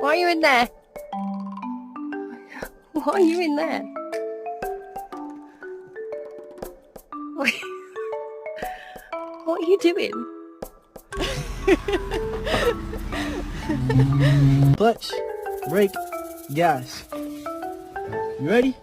Why are you in there? Why are you in there? What are you doing? Clutch, brake, gas. You ready?